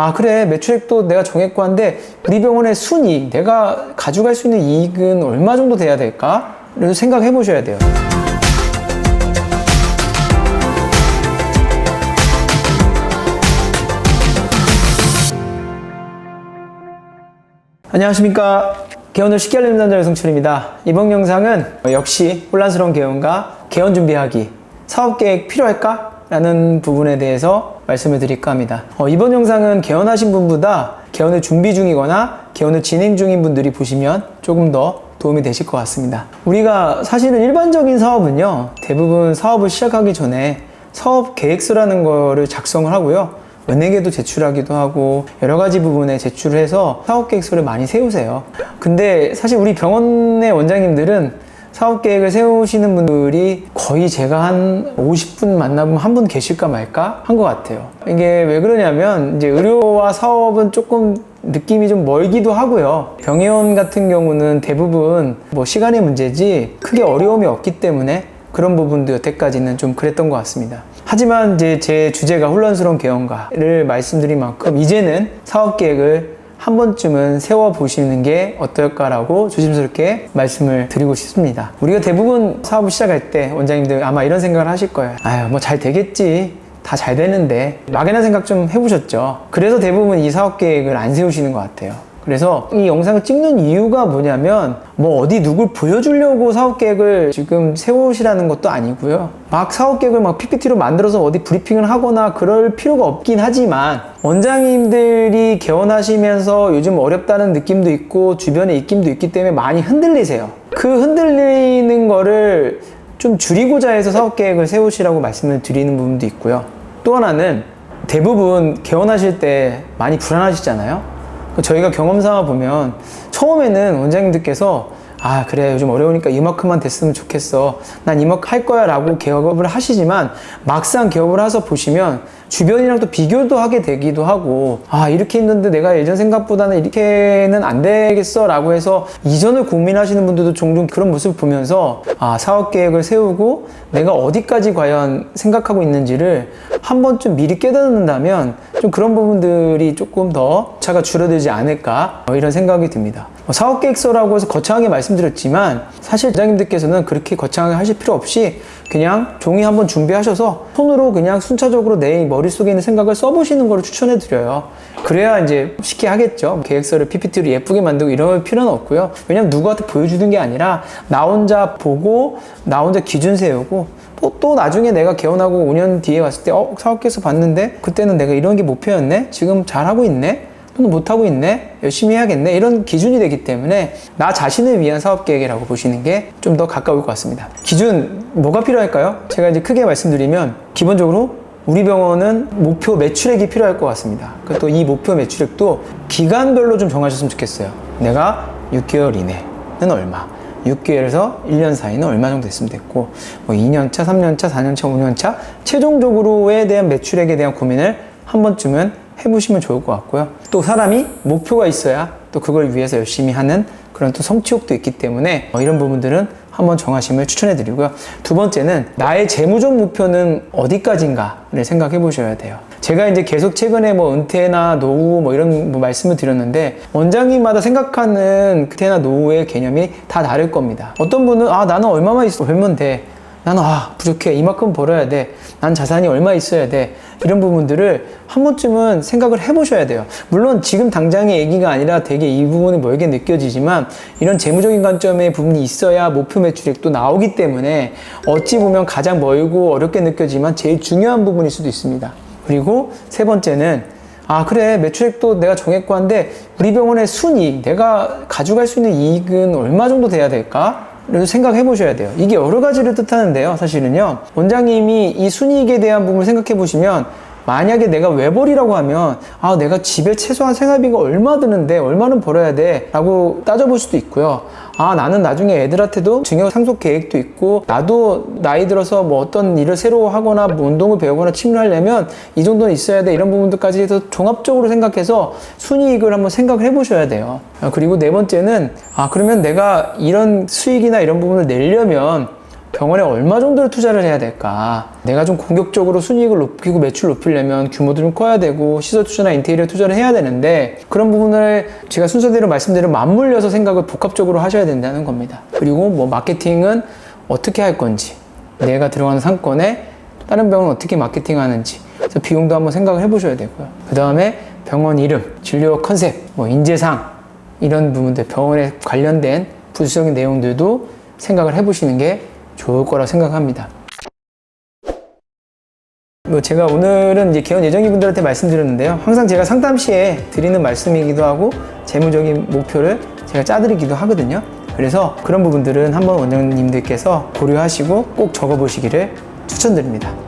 아 그래 매출액도 내가 정했고 한데 우리 병원의 순이익, 내가 가져갈 수 있는 이익은 얼마 정도 돼야 될까? 를 생각해 보셔야 돼요. 안녕하십니까. 개원을 쉽게 알리는 남자 여성철입니다. 이번 영상은 역시 혼란스러운 개원과 개원 준비하기, 사업계획 필요할까? 라는 부분에 대해서 말씀을 드릴까 합니다. 이번 영상은 개원하신 분보다 개원을 준비 중이거나 개원을 진행 중인 분들이 보시면 조금 더 도움이 되실 것 같습니다. 우리가 사실은 일반적인 사업은요, 대부분 사업을 시작하기 전에 사업 계획서라는 거를 작성을 하고요, 은행에도 제출하기도 하고 여러 가지 부분에 제출을 해서 사업 계획서를 많이 세우세요. 근데 사실 우리 병원의 원장님들은 사업 계획을 세우시는 분들이 거의 제가 한 50분 만나보면 한 분 계실까 말까 한 것 같아요. 이게 왜 그러냐면 이제 의료와 사업은 조금 느낌이 좀 멀기도 하고요. 병의원 같은 경우는 대부분 뭐 시간의 문제지 크게 어려움이 없기 때문에 그런 부분도 여태까지는 좀 그랬던 것 같습니다. 하지만 이제 제 주제가 혼란스러운 개원가를 말씀드린 만큼 이제는 사업 계획을 한 번쯤은 세워보시는 게 어떨까라고 조심스럽게 말씀을 드리고 싶습니다. 우리가 대부분 사업을 시작할 때 원장님들 아마 이런 생각을 하실 거예요. 아유, 뭐 잘 되겠지. 다 잘 되는데. 막연한 생각 좀 해보셨죠? 그래서 대부분 이 사업 계획을 안 세우시는 것 같아요. 그래서 이 영상을 찍는 이유가 뭐냐면 뭐 어디 누굴 보여주려고 사업계획을 지금 세우시라는 것도 아니고요. 막 사업계획을 막 PPT로 만들어서 어디 브리핑을 하거나 그럴 필요가 없긴 하지만 원장님들이 개원하시면서 요즘 어렵다는 느낌도 있고 주변에 입김도 있기 때문에 많이 흔들리세요. 그 흔들리는 거를 좀 줄이고자 해서 사업계획을 세우시라고 말씀을 드리는 부분도 있고요. 또 하나는 대부분 개원하실 때 많이 불안하시잖아요. 저희가 경험 삼아 보면 처음에는 원장님들께서 아 그래 요즘 어려우니까 이만큼만 됐으면 좋겠어, 난 이만큼 할 거야 라고 개업을 하시지만 막상 개업을 해서 보시면 주변이랑 또 비교도 하게 되기도 하고 아 이렇게 힘든데 내가 예전 생각보다는 이렇게는 안 되겠어 라고 해서 이전을 고민하시는 분들도 종종 그런 모습을 보면서 아 사업계획을 세우고 내가 어디까지 과연 생각하고 있는지를 한 번쯤 미리 깨닫는다면 좀 그런 부분들이 조금 더 차가 줄어들지 않을까 이런 생각이 듭니다. 사업계획서라고 해서 거창하게 말씀드렸지만 사실 원장님들께서는 그렇게 거창하게 하실 필요 없이 그냥 종이 한번 준비하셔서 손으로 그냥 순차적으로 내 머릿속에 있는 생각을 써보시는 걸 추천해 드려요. 그래야 이제 쉽게 하겠죠. 계획서를 PPT로 예쁘게 만들고 이럴 필요는 없고요. 왜냐면 누구한테 보여주는 게 아니라 나 혼자 보고 나 혼자 기준 세우고 또 나중에 내가 개원하고 5년 뒤에 왔을 때 사업계획서 봤는데 그때는 내가 이런 게 목표였네? 지금 잘하고 있네? 또는 못하고 있네? 열심히 해야겠네? 이런 기준이 되기 때문에 나 자신을 위한 사업계획이라고 보시는 게 좀 더 가까울 것 같습니다. 기준 뭐가 필요할까요? 제가 이제 크게 말씀드리면 기본적으로 우리 병원은 목표 매출액이 필요할 것 같습니다. 또 이 목표 매출액도 기간별로 좀 정하셨으면 좋겠어요. 내가 6개월 이내는 얼마, 6개월에서 1년 사이는 얼마 정도 됐으면 됐고 뭐 2년차, 3년차, 4년차, 5년차 최종적으로에 대한 매출액에 대한 고민을 한 번쯤은 해보시면 좋을 것 같고요. 또 사람이 목표가 있어야 또 그걸 위해서 열심히 하는 그런 또 성취욕도 있기 때문에 이런 부분들은 한번 정하심을 추천해 드리고요. 두 번째는 나의 재무적 목표는 어디까지인가를 생각해 보셔야 돼요. 제가 이제 계속 최근에 뭐 은퇴나 노후 뭐 이런 말씀을 드렸는데 원장님마다 생각하는 은퇴나 노후의 개념이 다 다를 겁니다. 어떤 분은 아 나는 얼마만 있어 벌면 돼, 나는 부족해, 이만큼 벌어야 돼, 난 자산이 얼마 있어야 돼, 이런 부분들을 한 번쯤은 생각을 해보셔야 돼요. 물론 지금 당장의 얘기가 아니라 되게 이 부분이 멀게 느껴지지만 이런 재무적인 관점의 부분이 있어야 목표 매출액도 나오기 때문에 어찌 보면 가장 멀고 어렵게 느껴지지만 제일 중요한 부분일 수도 있습니다. 그리고 세 번째는 아 그래 매출액도 내가 정했고 한데 우리 병원의 순이익, 내가 가져갈 수 있는 이익은 얼마 정도 돼야 될까? 를 생각해 보셔야 돼요. 이게 여러 가지를 뜻하는데요. 사실은요. 원장님이 이 순이익에 대한 부분을 생각해 보시면 만약에 내가 외벌이라고 하면 아 내가 집에 최소한 생활비가 얼마 드는데 얼마는 벌어야 돼 라고 따져볼 수도 있고요. 아 나는 나중에 애들한테도 증여 상속 계획도 있고 나도 나이 들어서 뭐 어떤 일을 새로 하거나 뭐 운동을 배우거나 취미를 하려면 이 정도는 있어야 돼, 이런 부분들까지 해서 종합적으로 생각해서 순이익을 한번 생각을 해 보셔야 돼요. 그리고 네 번째는 아 그러면 내가 이런 수익이나 이런 부분을 내려면 병원에 얼마 정도를 투자를 해야 될까? 내가 좀 공격적으로 순이익을 높이고 매출 높이려면 규모도 좀 커야 되고 시설 투자나 인테리어 투자를 해야 되는데 그런 부분을 제가 순서대로 말씀대로 맞물려서 생각을 복합적으로 하셔야 된다는 겁니다. 그리고 뭐 마케팅은 어떻게 할 건지, 내가 들어가는 상권에 다른 병원은 어떻게 마케팅하는지, 그래서 비용도 한번 생각을 해보셔야 되고요. 그 다음에 병원 이름, 진료 컨셉, 뭐 인재상 이런 부분들, 병원에 관련된 부수적인 내용들도 생각을 해보시는 게 좋을 거라 생각합니다. 뭐 제가 오늘은 이제 개원 예정인 분들한테 말씀드렸는데요. 항상 제가 상담 시에 드리는 말씀이기도 하고 재무적인 목표를 제가 짜드리기도 하거든요. 그래서 그런 부분들은 한번 원장님들께서 고려하시고 꼭 적어보시기를 추천드립니다.